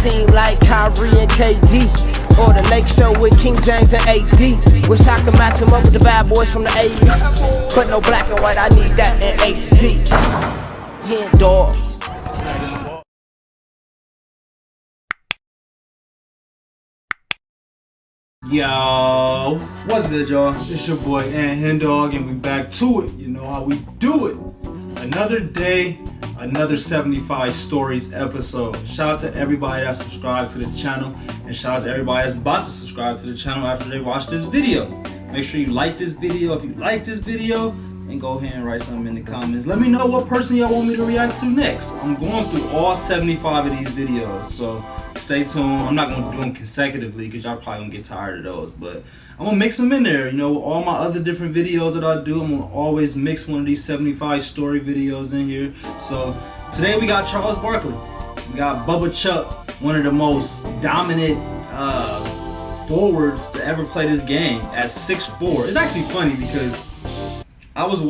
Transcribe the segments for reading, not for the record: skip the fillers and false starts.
team like Kyrie and KD, or the Lake Show with King James and AD. Wish I could match him up with the bad boys from the 80s, but no black and white, I need that in HD. HenDawgz. Yo, what's good, y'all? It's your boy HenDawgz, and we back to it. You know how we do it. Another day, another 75 Stories episode. Shout out to everybody that subscribed to the channel, and shout out to everybody that's about to subscribe to the channel after they watch this video. Make sure you like this video. If you like this video, and go ahead and write something in the comments. Let me know what person y'all want me to react to next. I'm going through all 75 of these videos, so stay tuned. I'm not going to do them consecutively because y'all probably going to get tired of those, but I'm going to mix them in there. You know, with all my other different videos that I do, I'm going to always mix one of these 75 story videos in here. So today we got Charles Barkley. We got Bubba Chuck, one of the most dominant forwards to ever play this game at 6'4". It's actually funny because I was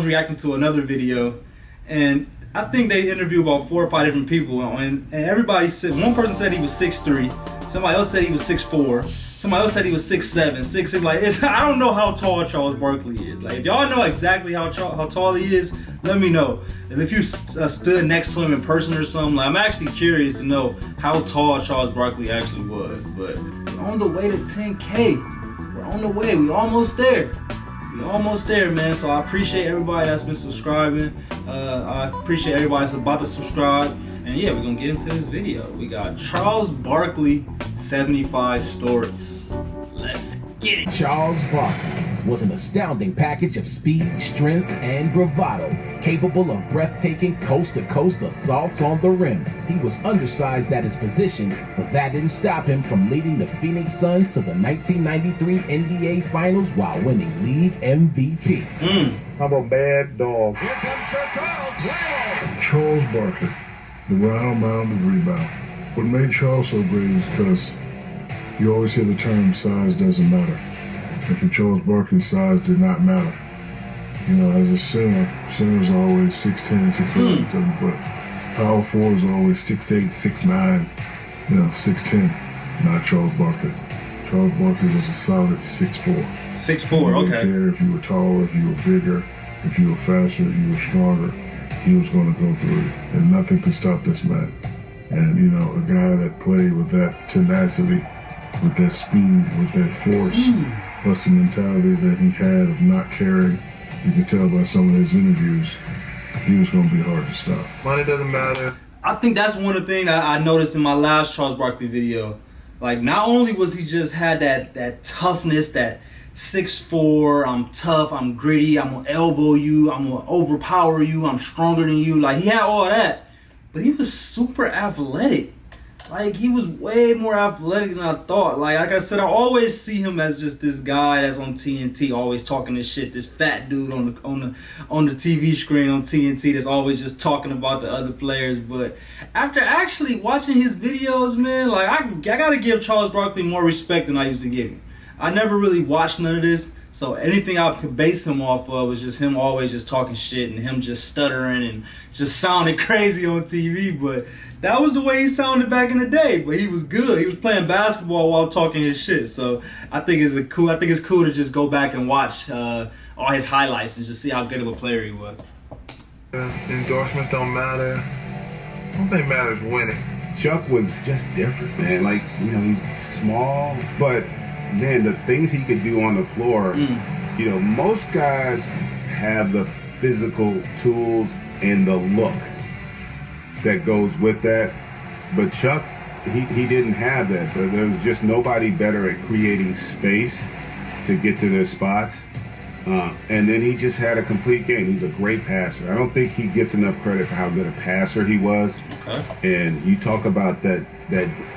reacting to another video, and I think they interviewed about 4 or 5 different people, and everybody said, one person said he was 6'3", somebody else said he was 6'4", somebody else said he was 6'7", 6'6". Like, I don't know how tall Charles Barkley is. Like, if y'all know exactly how tall he is, let me know. And if you stood next to him in person or something, like, I'm actually curious to know how tall Charles Barkley actually was. But we're on the way to 10K. We're on the way. We almost there. Almost there, man. So I appreciate everybody that's been subscribing. I appreciate everybody that's about to subscribe. And yeah, we're gonna get into this video. We got Charles Barkley 75 Stories. Let's get it. Charles Barkley was an astounding package of speed, strength, and bravado, capable of breathtaking coast-to-coast assaults on the rim. He was undersized at his position, but that didn't stop him from leading the Phoenix Suns to the 1993 NBA Finals while winning league MVP. I'm a bad dog. Here comes Sir Charles. Charles Barkley, the round mound of rebound. What made Charles so great is because you always hear the term size doesn't matter. And for Charles Barkley, size did not matter. You know, as a center's always 6'10", 6'11", 7 foot. Power forwards are always 6'8", 6'9", 6'10". Not Charles Barkley. Charles Barkley was a solid 6'4". 6'4", okay. He didn't care if you were taller, if you were bigger, if you were faster, if you were stronger. He was going to go through it, and nothing could stop this man. And, you know, a guy that played with that tenacity, with that speed, with that force, plus the mentality that he had of not caring. You can tell by some of his interviews, he was going to be hard to stop. Money doesn't matter. I think that's one of the things I noticed in my last Charles Barkley video. Like, not only was he just had that toughness, that 6'4", I'm tough, I'm gritty, I'm gonna elbow you, I'm gonna overpower you, I'm stronger than you. Like, he had all that, but he was super athletic. Like, he was way more athletic than I thought. Like I said, I always see him as just this guy that's on TNT, always talking this shit. This fat dude on the TV screen on TNT that's always just talking about the other players. But after actually watching his videos, man, like I gotta give Charles Barkley more respect than I used to give him. I never really watched none of this, so anything I could base him off of was just him always just talking shit and him just stuttering and just sounding crazy on TV. But that was the way he sounded back in the day. But he was good. He was playing basketball while talking his shit. So I think it's cool to just go back and watch all his highlights and just see how good of a player he was. Endorsements don't matter. One thing matters, winning. Chuck was just different, man. Like, you know, he's small, but man, the things he could do on the floor, you know, most guys have the physical tools and the look that goes with that. But Chuck, he didn't have that. There was just nobody better at creating space to get to their spots. And then he just had a complete game. He's a great passer. I don't think he gets enough credit for how good a passer he was. Okay. And you talk about that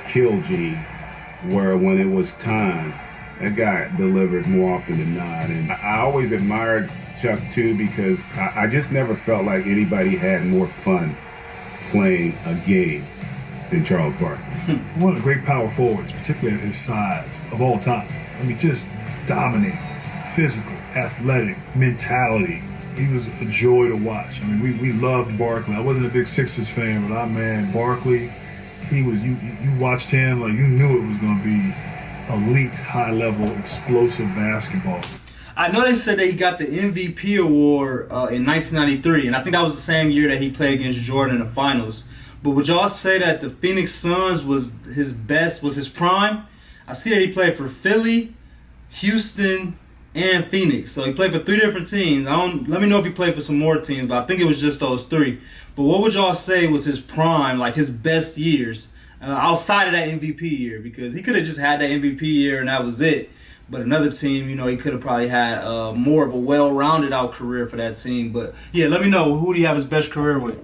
kill gene, where when it was time, that guy delivered more often than not. And I always admired Chuck too, because I just never felt like anybody had more fun playing a game than Charles Barkley. One of the great power forwards, particularly at his size, of all time. I mean, just dominating, physical, athletic, mentality. He was a joy to watch. I mean, we loved Barkley. I wasn't a big Sixers fan, but our man Barkley, he was. You watched him like you knew it was going to be elite, high level, explosive basketball. I know they said that he got the MVP award in 1993, and I think that was the same year that he played against Jordan in the finals. But would y'all say that the Phoenix Suns was his best, was his prime? I see that he played for Philly, Houston, and Phoenix. So he played for 3 different teams. Let me know if he played for some more teams, but I think it was just those 3. But what would y'all say was his prime, like his best years, outside of that MVP year? Because he could have just had that MVP year and that was it. But another team, you know, he could have probably had more of a well-rounded out career for that team. But yeah, let me know, who do you have his best career with?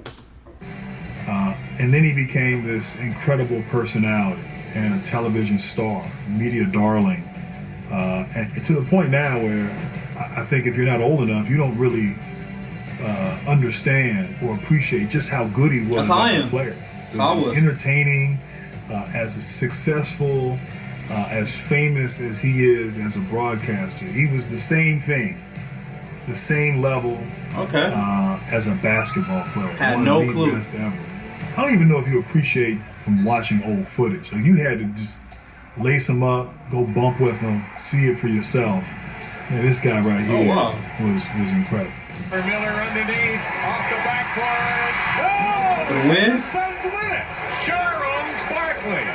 And then he became this incredible personality and a television star, media darling. And to the point now where I think if you're not old enough, you don't really understand or appreciate just how good he was as a player. As entertaining, as successful, as famous as he is as a broadcaster. He was the same thing, the same level as a basketball player. Had no clue. Best ever. I don't even know if you appreciate from watching old footage. Like, you had to just lace him up, go bump with him, see it for yourself. Man, this guy right here was incredible. Miller underneath, off the backboard. For the win? The Suns win it. Charles Barkley.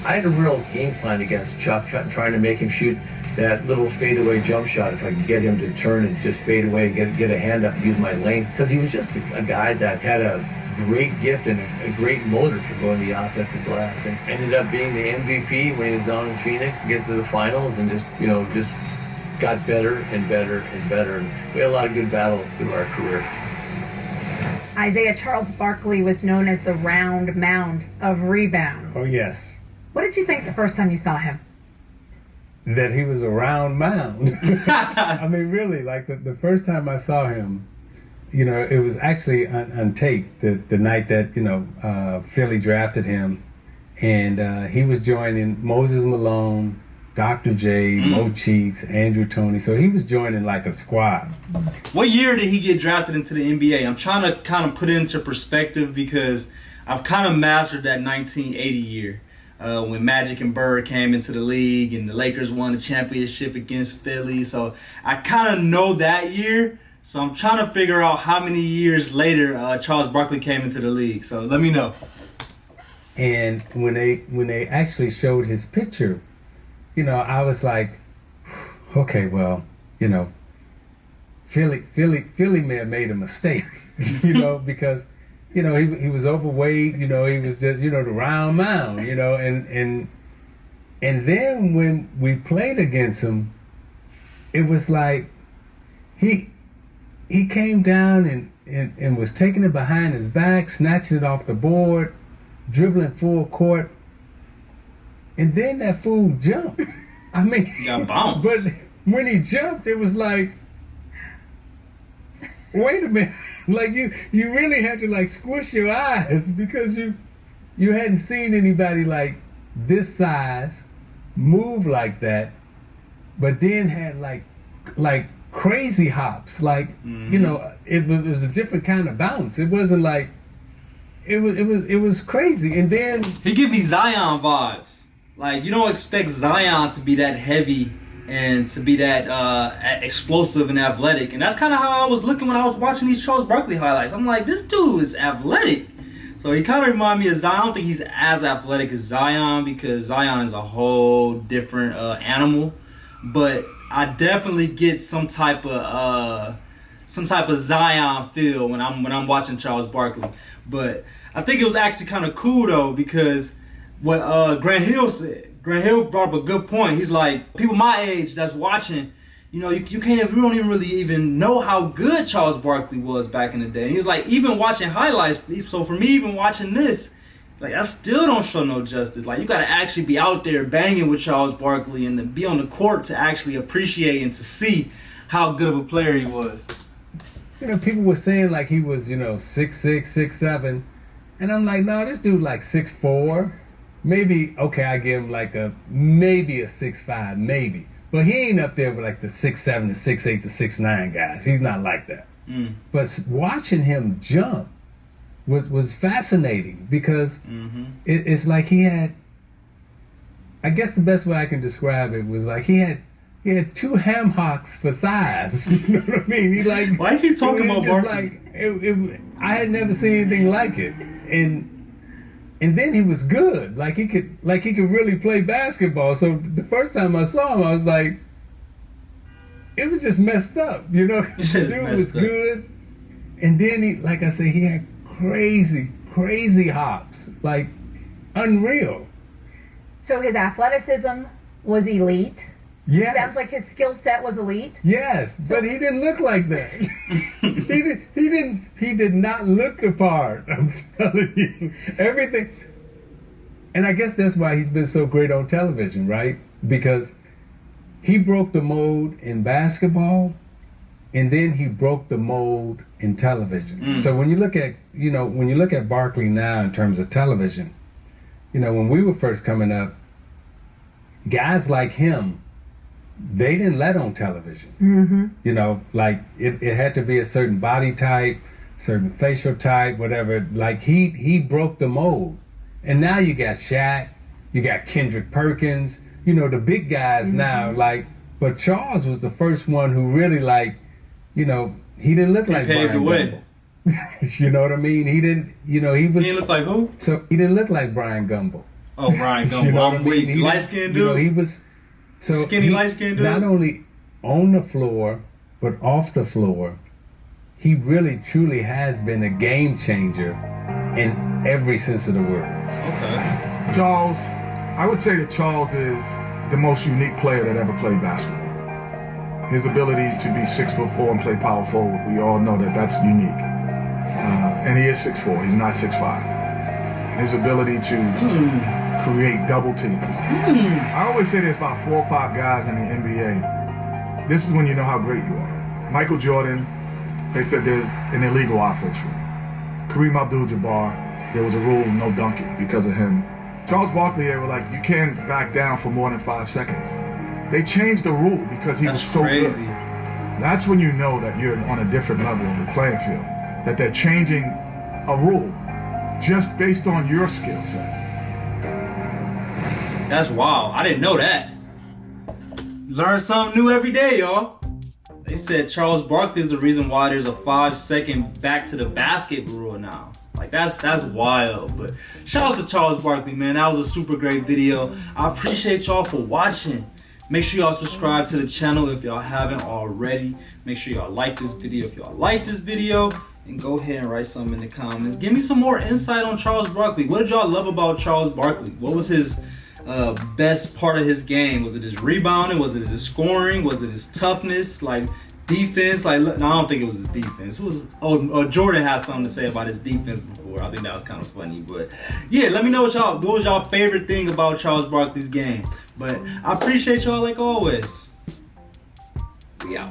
I had a real game plan against Chuck, trying to make him shoot that little fadeaway jump shot. If I could get him to turn and just fade away and get a hand up and use my length. Because he was just a guy that had a great gift and a great motor for going to the offensive glass, and ended up being the MVP when he was down in Phoenix to get to the finals, and just got better and better and better. And we had a lot of good battles through our careers. Isaiah, Charles Barkley was known as the round mound of rebounds. Oh, yes. What did you think the first time you saw him? That he was a round mound. I mean, really, like the first time I saw him, you know, it was actually on tape the night that, Philly drafted him. And he was joining Moses Malone, Dr. J, Mo Cheeks, Andrew Toney. So he was joining like a squad. What year did he get drafted into the NBA? I'm trying to kind of put it into perspective because I've kind of mastered that 1980 year. When Magic and Bird came into the league and the Lakers won the championship against Philly. So I kind of know that year. So I'm trying to figure out how many years later Charles Barkley came into the league. So let me know. And when they actually showed his picture, you know, I was like, okay, well, you know, Philly may have made a mistake, you know, because, you know, he was overweight, you know, he was just, you know, the round mound, you know, and then when we played against him, it was like he came down and was taking it behind his back, snatching it off the board, dribbling full court, and then that fool jumped. I mean, he got bounced. But when he jumped, it was like, wait a minute. Like you really had to like squish your eyes because you hadn't seen anybody like this size move like that, but then had like crazy hops. Like, you know, it was a different kind of bounce. It wasn't like it was crazy. And then he give me Zion vibes. Like, you don't expect Zion to be that heavy and to be that explosive and athletic. And that's kind of how I was looking when I was watching these Charles Barkley highlights. I'm like, this dude is athletic. So he kind of reminded me of Zion. I don't think he's as athletic as Zion because Zion is a whole different animal. But I definitely get some type of Zion feel when I'm watching Charles Barkley. But I think it was actually kind of cool though, because what Grant Hill said. Grant Hill brought up a good point. He's like, people my age that's watching, you know, you don't even really even know how good Charles Barkley was back in the day. And he was like, even watching highlights, so for me, even watching this, like, I still don't show no justice. Like, you got to actually be out there banging with Charles Barkley and to be on the court to actually appreciate and to see how good of a player he was. You know, people were saying like he was, you know, 6'6", 6'7", and I'm like, no, this dude like 6'4". Maybe, okay, I give him like maybe a 6'5", maybe. But he ain't up there with like the 6'7", the 6'8", the 6'9" guys. He's not like that. But watching him jump, was fascinating because it's like he had. I guess the best way I can describe it was like he had 2 ham hocks for thighs. You know what I mean? He like why you keep talking about Barkley? Like I had never seen anything like it, and then he was good. Like he could really play basketball. So the first time I saw him, I was like, it was just messed up. You know, the dude was good, and then he, like I said, he had crazy hops, like unreal. So his athleticism was elite. Yes. Sounds like his skill set was elite. Yes, but he didn't look like that. He did not look the part. I'm telling you, everything. And I guess that's why he's been so great on television, right? Because he broke the mold in basketball, and then he broke the mold in television. So when you look at Barkley now in terms of television, when we were first coming up, guys like him, they didn't let on television. Like it had to be a certain body type, certain facial type, whatever. Like he broke the mold. And now you got Shaq, you got Kendrick Perkins, the big guys now, like, but Charles was the first one who really he didn't look like paved the way. Gumble. You know what I mean? He didn't, he was. He didn't look like who? So he didn't look like Brian Gumble. Oh, Brian Gumble. I'm weak. Light-skinned dude? He was skinny, light-skinned dude? Not only on the floor, but off the floor, he really, truly has been a game changer in every sense of the word. Okay. Charles, I would say that Charles is the most unique player that ever played basketball. His ability to be 6'4" and play power forward, we all know that that's unique. And he is 6'4", he's not 6'5". And his ability to create double teams. I always say there's about 4 or 5 guys in the NBA. This is when you know how great you are. Michael Jordan, they said there's an illegal offense rule. Kareem Abdul-Jabbar, there was a rule, no dunking because of him. Charles Barkley, they were like, you can't back down for more than 5 seconds. They changed the rule because he was so crazy. good. That's when you know that you're on a different level of the playing field. That they're changing a rule just based on your skill set. That's wild. I didn't know that. Learn something new every day, y'all. They said Charles Barkley is the reason why there's a 5-second back to the basket rule now. Like that's wild. But shout out to Charles Barkley, man. That was a super great video. I appreciate y'all for watching. Make sure y'all subscribe to the channel if y'all haven't already. Make sure y'all like this video if y'all like this video. And go ahead and write something in the comments. Give me some more insight on Charles Barkley. What did y'all love about Charles Barkley? What was his best part of his game? Was it his rebounding? Was it his scoring? Was it his toughness? Like defense? Like, no, I don't think it was his defense. Jordan has something to say about his defense before. I think that was kind of funny. But yeah, let me know what was y'all favorite thing about Charles Barkley's game. But I appreciate y'all like always. We out.